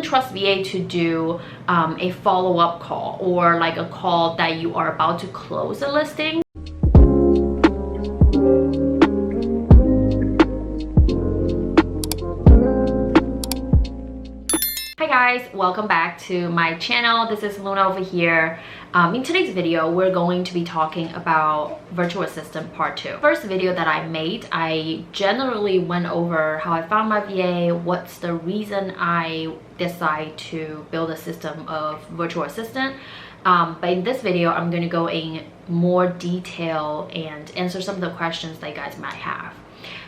wouldn't trust VA to do a follow-up call or like a call that you are about to close a listing. Hi guys, welcome back to my channel. This is Luna over here. In today's video, we're going to be talking about virtual assistant part 2. First video that I made, I generally went over how I found my VA, what's the reason I decide to build a system of virtual assistant. But in this video, I'm going to go in more detail and answer some of the questions that you guys might have.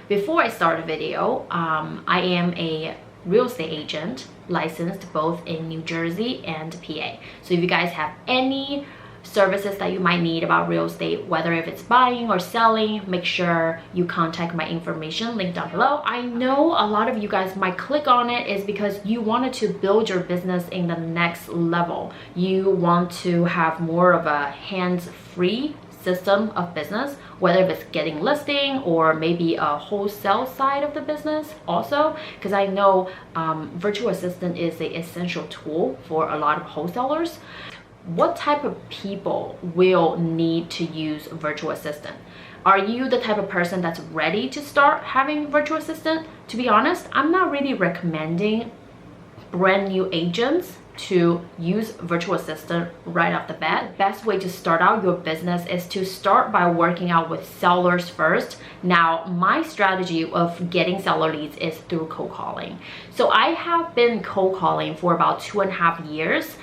Before I start the video, I am a real estate agent licensed both in New Jersey and PA. So if you guys have any services that you might need about real estate, whether if it's buying or selling, make sure you contact my information linked down below. I know a lot of you guys might click on it is because you wanted to build your business in the next level. You want to have more of a hands-free system of business, whether if it's getting listing or maybe a wholesale side of the business also, because I know virtual assistant is an essential tool for a lot of wholesalers. What type of people will need to use virtual assistant? Are you the type of person that's ready to start having virtual assistant? To be honest, I'm not really recommending brand new agents to use virtual assistant right off the bat. The best way to start out your business is to start by working out with sellers first. Now, my strategy of getting seller leads is through cold calling. So I have been cold calling for about 2.5 years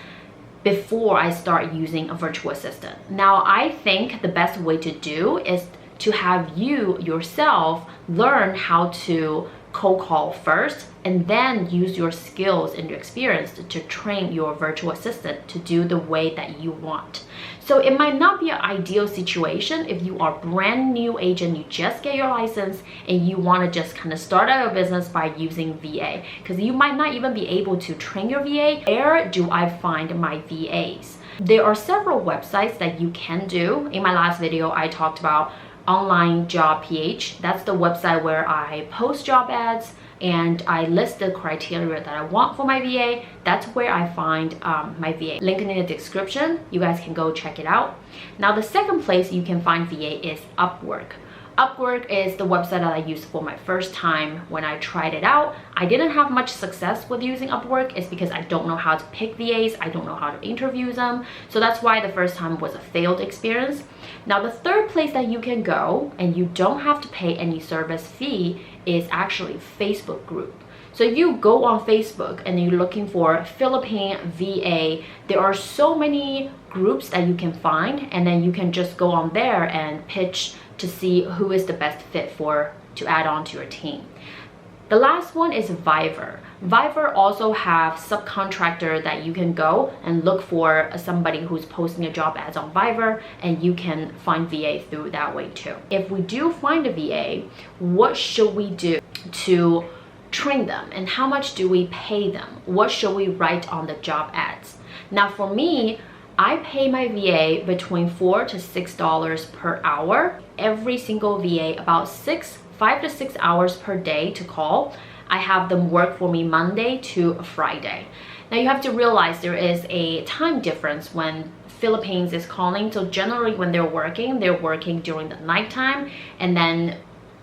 before I start using a virtual assistant. Now, I think the best way to do is to have you yourself learn how to cold call first and then use your skills and your experience to train your virtual assistant to do the way that you want. So it might not be an ideal situation if you are a brand new agent, you just get your license and you want to just kind of start out your business by using VA, because you might not even be able to train your VA. Where do I find my VAs? There are several websites that you can do. In my last video, I talked about Online Job PH. That's the website where I post job ads and I list the criteria that I want for my VA. That's where I find my VA. Link in the description. You guys can go check it out. Now, the second place you can find VA is Upwork. Upwork is the website that I used for my first time when I tried it out. I didn't have much success with using Upwork. It's because I don't know how to pick VAs. I don't know how to interview them. So that's why the first time was a failed experience. Now, the third place that you can go and you don't have to pay any service fee is actually Facebook group. So if you go on Facebook and you're looking for Philippine VA, there are so many groups that you can find, and then you can just go on there and pitch to see who is the best fit to add on to your team. The last one is Fiverr. Fiverr also have subcontractor that you can go and look for somebody who's posting a job ads on Fiverr, and you can find VA through that way too. If we do find a VA, what should we do to train them, and how much do we pay them? What should we write on the job ads? Now, for me, I pay my VA between $4 to $6 per hour. Every single VA about 5 to 6 hours per day to call. I have them work for me Monday to Friday. Now, you have to realize there is a time difference when Philippines is calling. So generally when they're working during the nighttime, and then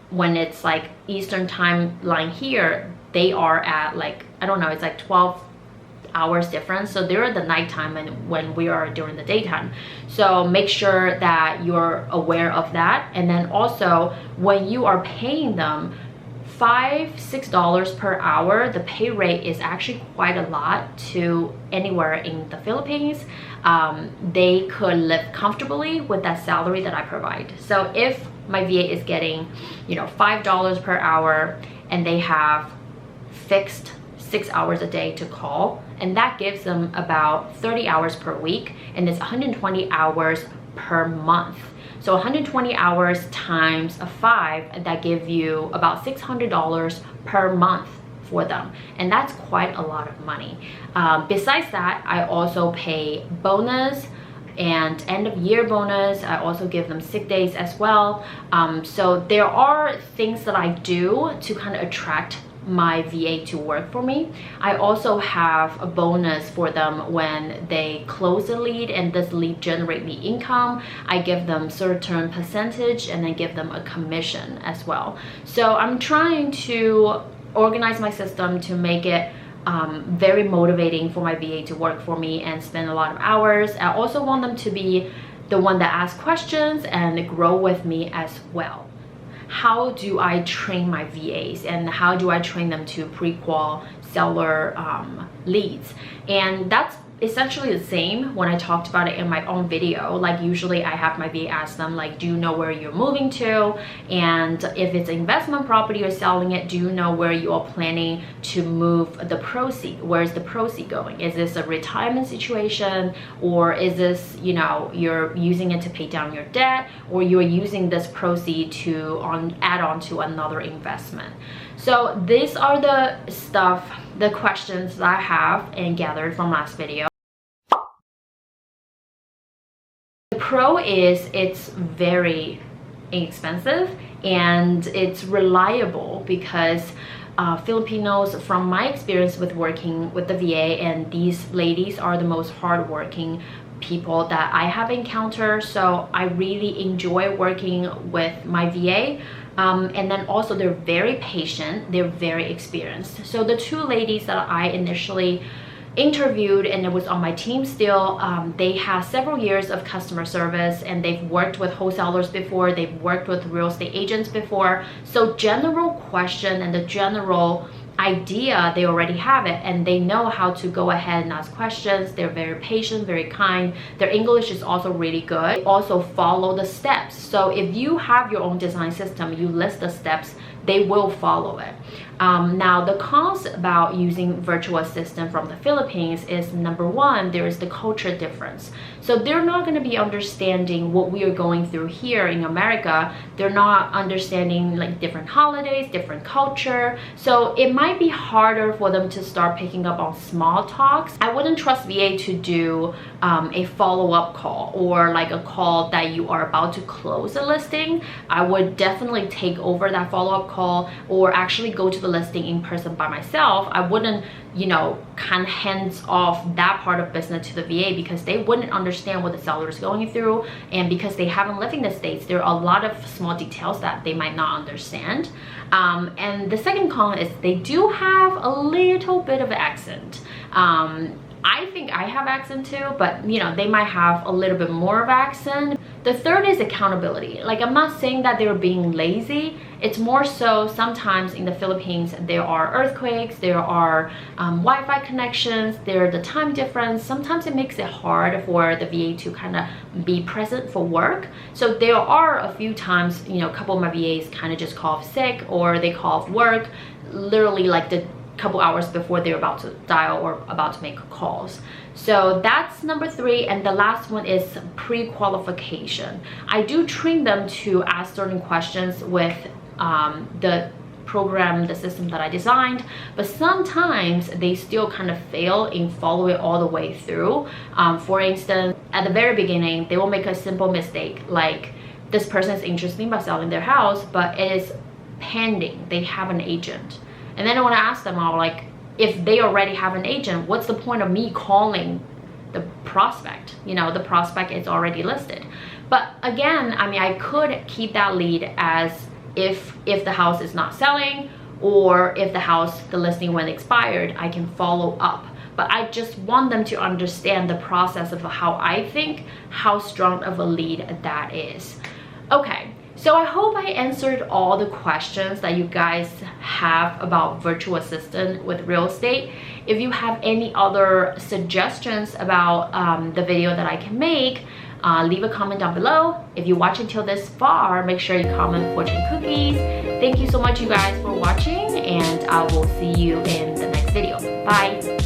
when it's like Eastern timeline here, they are at like, I don't know, it's like 12 hours difference. So they're at the nighttime and when we are during the daytime. So make sure that you're aware of that. And then also when you are paying them $5-6 per hour, the pay rate is actually quite a lot to anywhere in the Philippines. They could live comfortably with that salary that I provide. So if my VA is getting, $5 per hour and they have fixed 6 hours a day to call, and that gives them about 30 hours per week, and it's 120 hours per month. So 120 hours times 5, that give you about $600 per month for them, and that's quite a lot of money. Besides that, I also pay bonus and end of year bonus. I also give them sick days as well. So there are things that I do to kind of attract my VA to work for me. I also have a bonus for them when they close a lead and this lead generate me income. I give them certain percentage and then give them a commission as well. So I'm trying to organize my system to make it very motivating for my VA to work for me and spend a lot of hours. I also want them to be the one that asks questions and grow with me as well. How do I train my VAs and how do I train them to pre-qual seller leads? And that's essentially the same when I talked about it in my own video. Like usually I have my VA ask them like, do you know where you're moving to? And if it's an investment property you're selling it, do you know where you are planning to move the proceed? Where's the proceed going? Is this a retirement situation, or is this, you know, you're using it to pay down your debt, or you're using this proceed to add on to another investment? So these are the questions that I have and gathered from last video. The pro is it's very inexpensive and it's reliable because Filipinos, from my experience with working with the VA, and these ladies are the most hardworking people that I have encountered, so I really enjoy working with my VA. And then also they're very patient, they're very experienced. So the two ladies that I initially interviewed, and it was on my team still, they have several years of customer service and they've worked with wholesalers before, they've worked with real estate agents before. So general question and the general idea, they already have it and they know how to go ahead and ask questions. They're very patient, very kind. Their English is also really good. They also follow the steps. So if you have your own design system, you list the steps, they will follow it. Now the cons about using virtual assistant from the Philippines is, number one, there is the culture difference. So they're not going to be understanding what we are going through here in America. They're not understanding like different holidays, different culture. So it might be harder for them to start picking up on small talks. I wouldn't trust VA to do a follow-up call or like a call that you are about to close a listing. I would definitely take over that follow-up call or actually go to the listing in person by myself. I wouldn't, you know, kind of hands off that part of business to the VA because they wouldn't understand what the seller is going through, and because they haven't lived in the States, there are a lot of small details that they might not understand. And the second con is they do have a little bit of an accent. I think I have accent too, but you know, they might have a little bit more of accent. The third is accountability. Like, I'm not saying that they're being lazy. It's more so sometimes in the Philippines there are earthquakes, there are Wi-Fi connections, there's the time difference. Sometimes it makes it hard for the VA to kind of be present for work. So there are a few times, you know, a couple of my VAs kind of just call off sick or they call off work literally like the couple hours before they're about to dial or about to make calls. So that's number three. And the last one is pre-qualification. I do train them to ask certain questions with the program, the system that I designed, but sometimes they still kind of fail in following all the way through. For instance, at the very beginning, they will make a simple mistake, like this person is interested about selling their house, but it is pending, they have an agent. And then when I ask them, I'm like, if they already have an agent, what's the point of me calling the prospect? You know, the prospect is already listed. But again, I mean, I could keep that lead as if the house is not selling, or if the listing went expired, I can follow up. But I just want them to understand the process of how I think, how strong of a lead that is. Okay. So I hope I answered all the questions that you guys have about virtual assistant with real estate. If you have any other suggestions about the video that I can make, leave a comment down below. If you watch until this far, make sure you comment fortune cookies. Thank you so much, you guys, for watching, and I will see you in the next video. Bye.